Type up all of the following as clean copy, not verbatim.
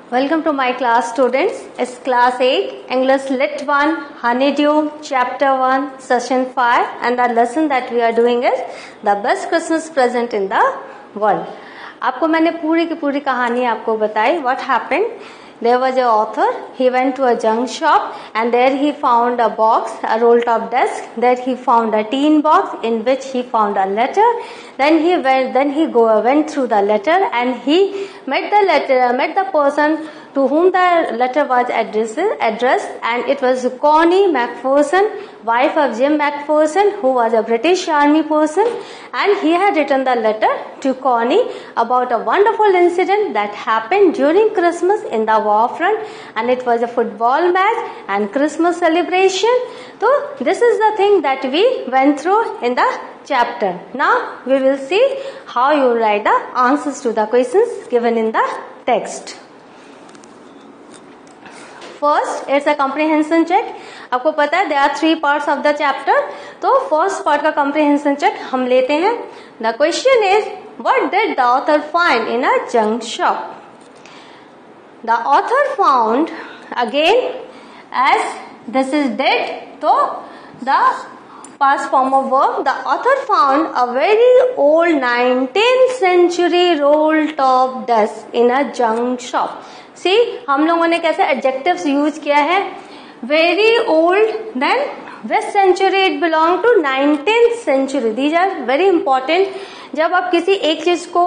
Welcome to my class, students. It's class 8, English Lit 1, Honeydew, Chapter 1, Session 5, and the lesson that we are doing is the best Christmas present in the world. आपको मैंने पूरी की पूरी कहानी आपको बताई. What happened? There was an author. He went to a junk shop and there he found a box, a roll-top desk. There he found a tin box in which he found a letter. Then he went through the letter and he met the person to whom the letter was addressed, and it was Connie Macpherson, wife of Jim Macpherson, who was a British Army person, and he had written the letter to Connie about a wonderful incident that happened during Christmas in the war front, and it was a football match and Christmas celebration. So this is the thing that we went through in the chapter. Now we will see how you write the answers to the questions given in the text. First, it's a comprehension check. आपको पता है there are 3 parts of the chapter. तो first part का comprehension check हम लेते हैं. The question is, what did the author find in a junk shop? The author found, again, as this is did, so the past form of verb, the author found a very old 19th century roll-top desk in a junk shop. See, हम लोगों ने कैसे adjectives use किया है? Very old, then which century it belong to? 19th century. These are very important. जब आप किसी एक चीज को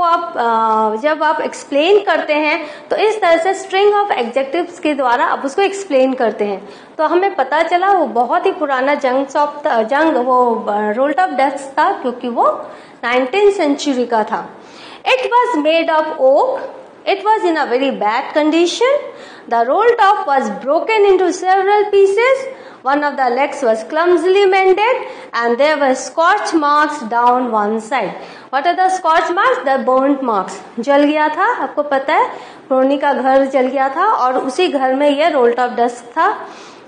जब आप एक्सप्लेन करते हैं तो इस तरह से स्ट्रिंग ऑफ एडजेक्टिव्स के द्वारा आप उसको एक्सप्लेन करते हैं. तो हमें पता चला वो बहुत ही पुराना रोल टॉप डेस्क था क्योंकि वो 19th सेंचुरी का था. It was made of oak. It was in a very bad condition. The roll top was broken into several pieces. One of the legs was clumsily mended and there were scorch marks down one side. What are the scorch marks? The burnt marks. जल गया था, आपको पता है रोनी का घर जल गया था और उसी घर में ये रोल टॉप डेस्क था.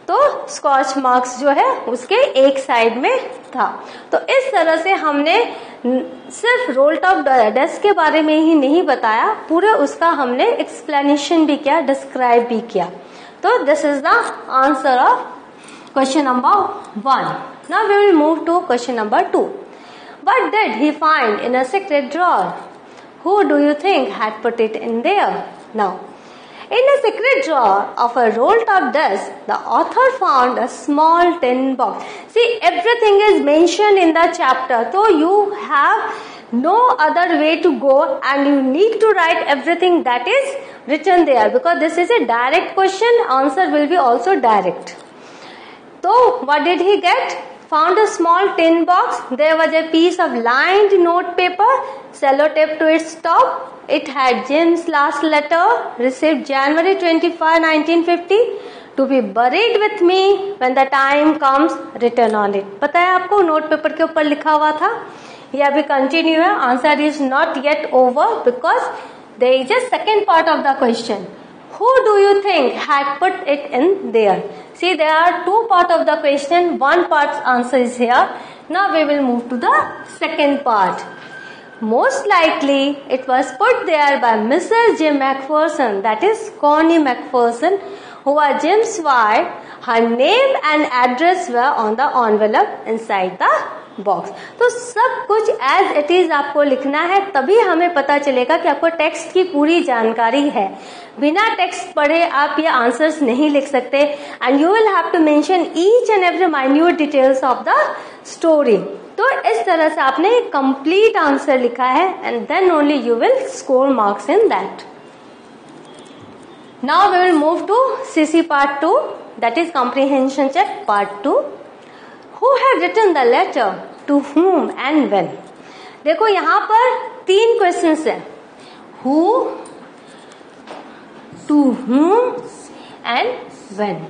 तो स्कॉच मार्क्स जो है उसके एक साइड में था. तो इस तरह से हमने सिर्फ रोल टॉप डेस्क के बारे में ही नहीं बताया, पूरे उसका हमने एक्सप्लेनेशन भी किया, डिस्क्राइब भी किया. तो this is the answer of question number 1. Now we will move to question number 2. What did he find in a secret drawer? Who do you think had put it in there? Now in a secret drawer of a roll-top desk, the author found a small tin box. See, everything is mentioned in the chapter, so you have no other way to go and you need to write everything that is written there because this is a direct question. Answer will be also direct. So, what did he get? Found a small tin box. There was a piece of lined note paper, sellotape to its top. It had Jim's last letter, received January 25, 1950, to be buried with me when the time comes, written on it. पता है आपको note paper के ऊपर लिखा हुआ था. ये अभी कंटिन्यू है. Answer is not yet over because there is a second part of the question. Who do you think had put it in there? See, there are 2 parts of the question. One part's answer is here. Now we will move to the second part. Most likely, it was put there by Mrs. Jim Macpherson, that is Connie Macpherson, who was Jim's wife. Her name and address were on the envelope inside the box. तो सब कुछ as it is आपको लिखना है, तभी हमें पता चलेगा कि आपको टेक्स्ट की पूरी जानकारी है. बिना टेक्स्ट पढ़े आप ये आंसर्स नहीं लिख सकते. And you will have to mention each and every minute details of the story. तो इस तरह से आपने एक कंप्लीट आंसर लिखा है and then only you will score marks in that. Now we will move to CC part 2, that is comprehension check part 2. Who had written the letter? To whom and when? देखो यहाँ पर 3 questions हैं. Who, to whom and when.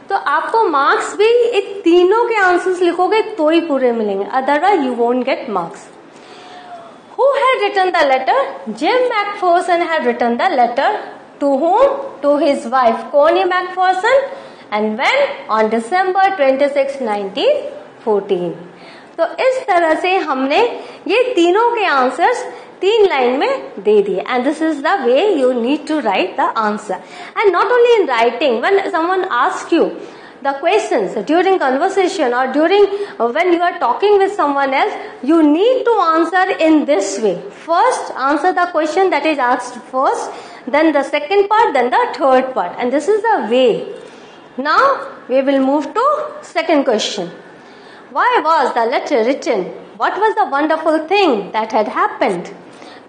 तो आपको marks भी इन तीनों के answers लिखोगे तो ही पूरे मिलेंगे, otherwise you won't get marks. Who had written the letter? Jim Macpherson had written the letter. To whom? To his wife Connie Macpherson. And when? On December 26, 1914. तो इस तरह से हमने ये तीनों के आंसर्स 3 लाइन में दे दिए. And this is the way you need to write the answer. And not only in writing, when someone ask you the questions during conversation or during when you are talking with someone else, you need to answer in this way. First answer the question that is asked first, then the second part, then the third part, and this is the way. Now we will move to second question. Why was the letter written? What was the wonderful thing that had happened?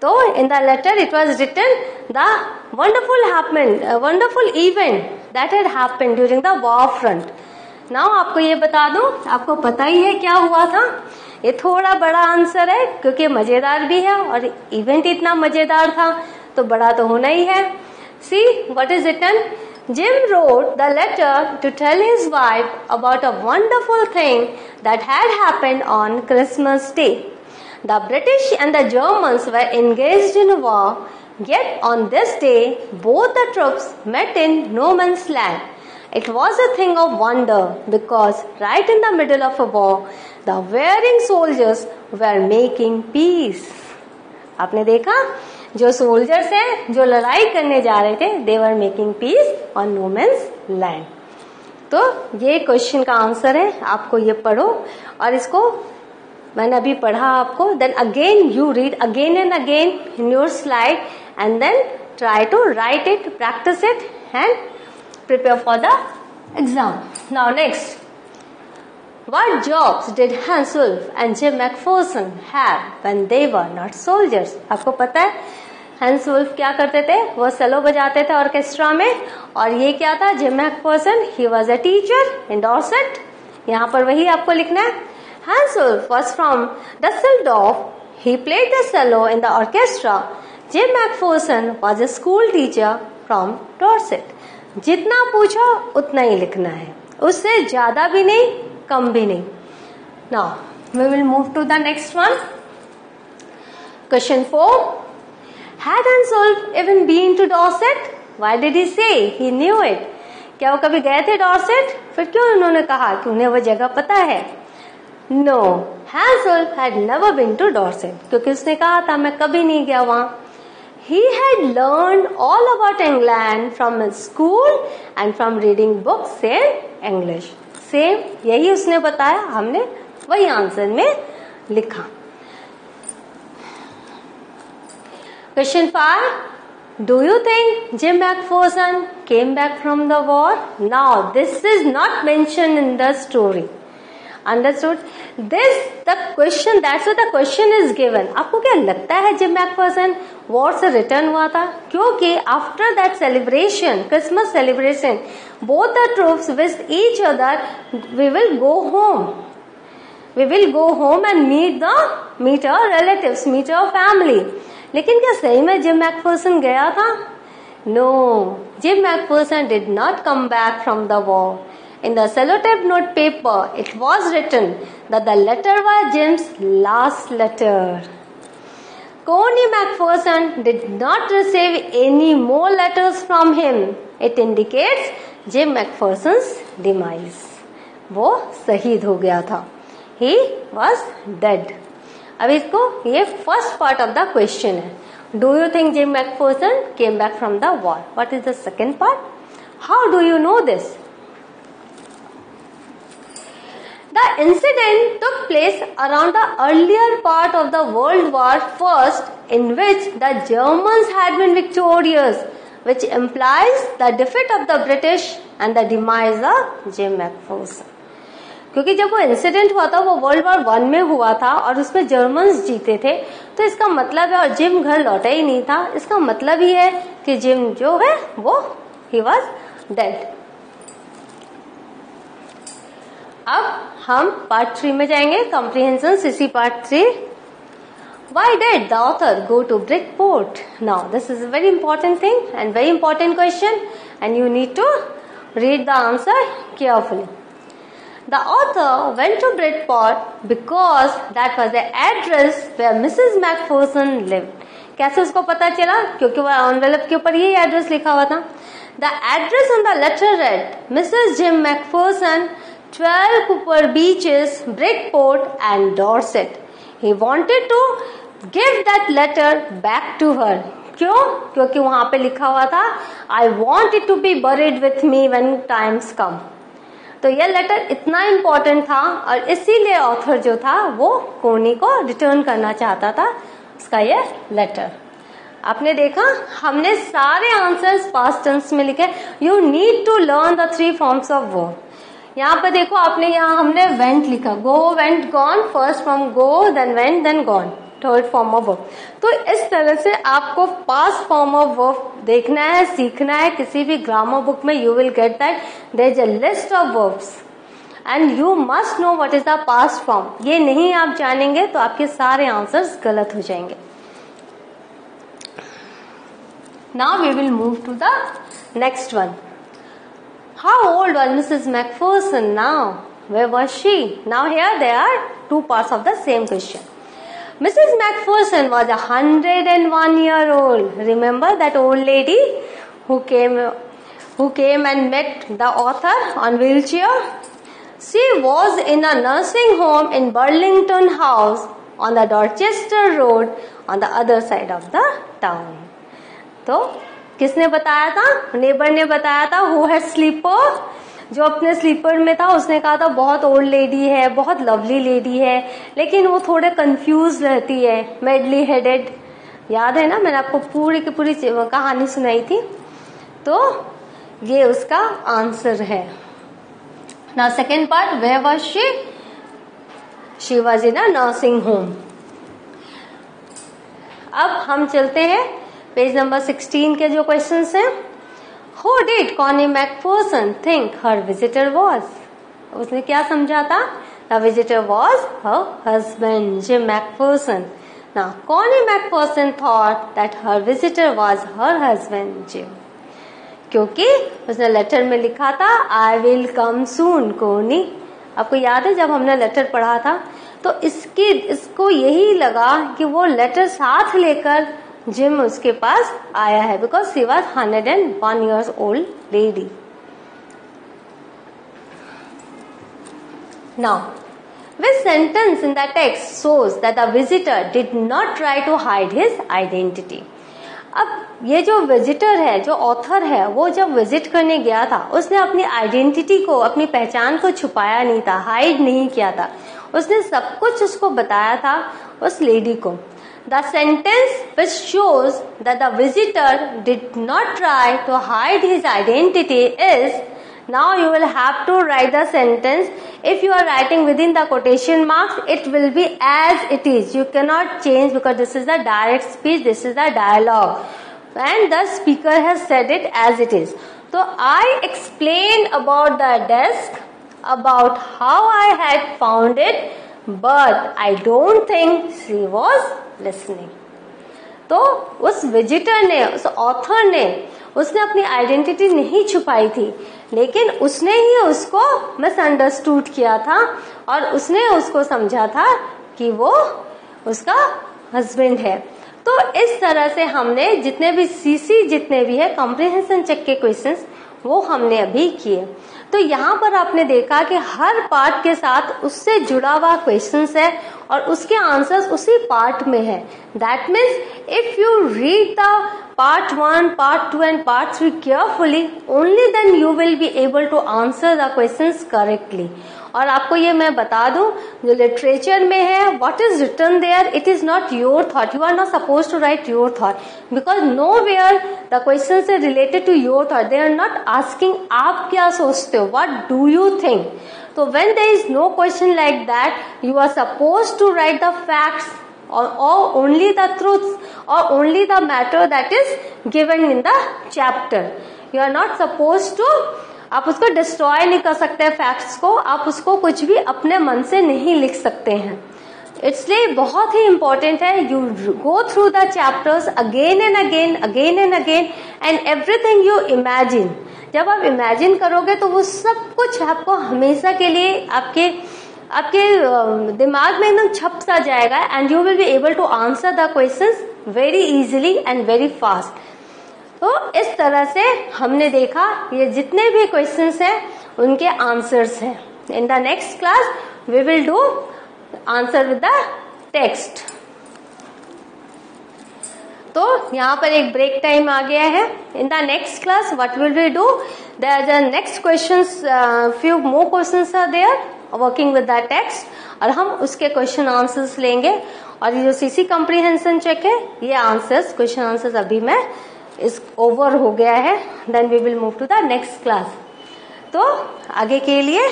So in the letter it was written the wonderful event that had happened during the war front. Now आपको ये बता दूं, आपको पता ही है क्या हुआ था. ये थोड़ा बड़ा आंसर है क्योंकि मजेदार भी है और इवेंट इतना मजेदार था तो बड़ा तो होना ही है. See what is written. Jim wrote the letter to tell his wife about a wonderful thing that had happened on Christmas Day. The British and the Germans were engaged in a war, yet on this day both the troops met in no man's land. It was a thing of wonder because right in the middle of a war, the wearing soldiers were making peace. आपने देखा, जो soldiers हैं जो लड़ाई करने जा रहे थे, they were making peace on no man's land. तो ये क्वेश्चन का आंसर है. आपको ये पढ़ो और इसको मैंने अभी पढ़ा आपको. Then again you read again and again in your slide and then try to write it, practice it and prepare for the exam. Now next, what jobs did Hans Wolf and Jim McPherson have when they were not soldiers? आपको पता है hence wolf क्या करते थे? वो सेलो बजाते थे orchestra में. और ये क्या था? Gym Macpherson, he was a teacher in Dorset. यहाँ पर वही आपको लिखना है. Hans Wolf was from Dusseldorf. He played the cello in the orchestra. Jim McPherson was a school teacher from Dorset. जितना पूछो उतना ही लिखना है, उससे ज्यादा भी नहीं, कम भी नहीं. Now we will move to the next one. Question 4. Had Hans Wolf even been to Dorset? Why did he say he knew it? क्या वो कभी गए थे डॉर्सेट? फिर क्यों उन्होंने कहा कि उन्हें वो जगह पता है? No, Hans Wolf had never been to Dorset, क्योंकि उसने कहा था मैं कभी नहीं गया वहां. He had learned all about England from his school and from reading books in English. Same, यही उसने बताया, हमने वही आंसर में लिखा. Question 5. Do you think Jim McPherson came back from the war? Now, this is not mentioned in the story. Understood? That's what the question is given. आपको क्या लगता है जिम मैकफर्सन वॉर से रिटर्न हुआ था? क्योंकि after that celebration, Christmas celebration, both the troops with each other, we will go home and meet our relatives, meet our family. लेकिन क्या सही में जिम मैकफर्सन गया था? No, Jim McPherson did not come back from the war. In the sellotape note paper, it was written that the letter was Jim's last letter. Connie McPherson did not receive any more letters from him. It indicates Jim McPherson's demise. वो शहीद हो गया था. He was dead. अब इसको ये first part of the question है. Do you think Jim McPherson came back from the war? What is the second part? How do you know this? The incident took place around the earlier part of the World War I, in which the Germans had been victorious, which implies the defeat of the British and the demise of Jim McPherson. क्योंकि जब वो incident हुआ था वो world war 1 में हुआ था और उसमें जर्मन्स जीते थे, तो इसका मतलब है, और जिम घर लौटा ही नहीं था, इसका मतलब ही है कि जिम जो है वो ही वॉज डेड. अब हम पार्ट 3 में जाएंगे, comprehension CC part 3. Why did the author go to Bridgeport? Now this is a very important thing and very important question, and you need to read the answer carefully. The author went to Bridgeport because that was the address where Mrs. McPherson lived. कैसे उसको पता चला? क्योंकि वह envelope के ऊपर यही address लिखा हुआ था. The address on the letter read Mrs. Jim McPherson, 12 Cooper Beaches, Bridgeport and Dorset. He wanted to give that letter back to her. क्यों? क्योंकि वहां पे लिखा हुआ था I want it to be buried with me when times come. तो यह letter इतना इंपॉर्टेंट था और इसीलिए ऑथर जो था वो कोनी को रिटर्न करना चाहता था उसका ये लेटर। आपने देखा हमने सारे आंसर्स पास्ट टेंस में लिखे। You need to learn the 3 forms of verb. यहाँ पर देखो आपने यहाँ हमने वेंट लिखा, go went gone, first form go, then went then gone, third form of verb. तो इस तरह से आपको पास्ट फॉर्म ऑफ वर्ब देखना है, सीखना है। किसी भी ग्रामर बुक में you will get that there is a list of verbs and you must know what is the past form. ये नहीं आप जानेंगे तो आपके सारे आंसर्स गलत हो जाएंगे। Now we will move to the next one. How old was Mrs. Macpherson now? Where was she? Now here there are 2 parts of the same question. Mrs. Macpherson was 101 years old. Remember that old lady who came and met the author on wheelchair? She was in a nursing home in Burlington House on the Dorchester Road on the other side of the town. तो किसने बताया था? Neighbour ने बताया था। Who had sleeper, जो अपने sleeper में था उसने कहा था बहुत ओल्ड लेडी है, बहुत लवली लेडी है, लेकिन वो थोड़े कंफ्यूज रहती है, मेडली हेडेड। याद है ना, मैंने आपको पूरी की पूरी कहानी सुनाई थी। तो ये उसका आंसर है। Now second part, where was she? She was in a nursing home. अब हम चलते हैं पेज नंबर 16 के जो क्वेश्चंस हैं। Who did Connie Macpherson think her visitor was? उसने क्या समझा था? The visitor was her husband, Jim Macpherson. Now, Connie Macpherson thought that her visitor was her husband, Jim. क्योंकि उसने लेटर में लिखा था I will come soon, Connie. आपको याद है जब हमने लेटर पढ़ा था तो इसको यही लगा कि वो लेटर साथ लेकर जिम उसके पास आया है, because she was 101 years old lady. Now, which sentence in the text shows that the visitor did not try to hide his identity? अब ये जो विजिटर है, जो ऑथर है, वो जब विजिट करने गया था उसने अपनी आइडेंटिटी को, अपनी पहचान को छुपाया नहीं था, हाइड नहीं किया था। उसने सब कुछ उसको बताया था उस लेडी को। The sentence which shows that the visitor did not try to hide his identity is, now you will have to write the sentence. If you are writing within the quotation marks, it will be as it is. You cannot change because this is the direct speech, this is the dialogue. And the speaker has said it as it is. So I explained about the desk, about how I had found it, but I don't think she was listening. तो उस visitor ने, उस author ने, उसने अपनी identity नहीं छुपाई थी, लेकिन उसने ही उसको मिसअंडरस्टूड किया था और उसने उसको समझा था कि वो उसका हस्बैंड है। तो इस तरह से हमने जितने भी सीसी जितने भी है कॉम्प्रिहेंशन चेक के क्वेश्चंस वो हमने अभी किए। तो यहाँ पर आपने देखा कि हर पार्ट के साथ उससे जुड़ा हुआ क्वेश्चंस है और उसके आंसर्स उसी पार्ट में है। That means if you read the part 1, part 2 and part 3 carefully, only then you will be able to answer the questions correctly. और आपको ये मैं बता दूं, जो लिटरेचर में है, what is written there, it is not your thought. You are not suppose to write your thought, because nowhere the questions are related to your thought. They are not asking आप क्या सोचते हो, what do you think. तो when there is no question like that, you are supposed to write the facts or only the truths or only the matter that is given in the chapter. You are not supposed to, आप उसको destroy नहीं कर सकते facts को, आप उसको कुछ भी अपने मन से नहीं लिख सकते हैं। इसलिए बहुत ही इंपॉर्टेंट है you go through the chapters again and again, again and again, and everything you imagine. जब आप इमेजिन करोगे तो वो सब कुछ आपको हमेशा के लिए आपके दिमाग में एकदम छप सा जाएगा and you will be able to answer the questions very easily and very fast. तो इस तरह से हमने देखा ये जितने भी क्वेश्चंस हैं उनके आंसर्स हैं। In the next class we will do answer with the text. तो यहाँ पर एक ब्रेक टाइम आ गया है. In the next class what will we do, there the next questions, few more questions are there working with the text, और हम उसके क्वेश्चन आंसर्स लेंगे. और ये जो सीसी कॉम्प्रिहेंशन चेक है, ये आंसर्स, क्वेश्चन आंसर्स अभी मैं इस ओवर हो गया है. Then we will move to the next class. तो आगे के लिए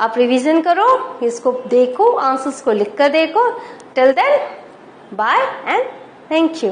आप रिवीजन करो, इसको देखो, आंसर्स को लिख कर देखो. Till then bye and thank you.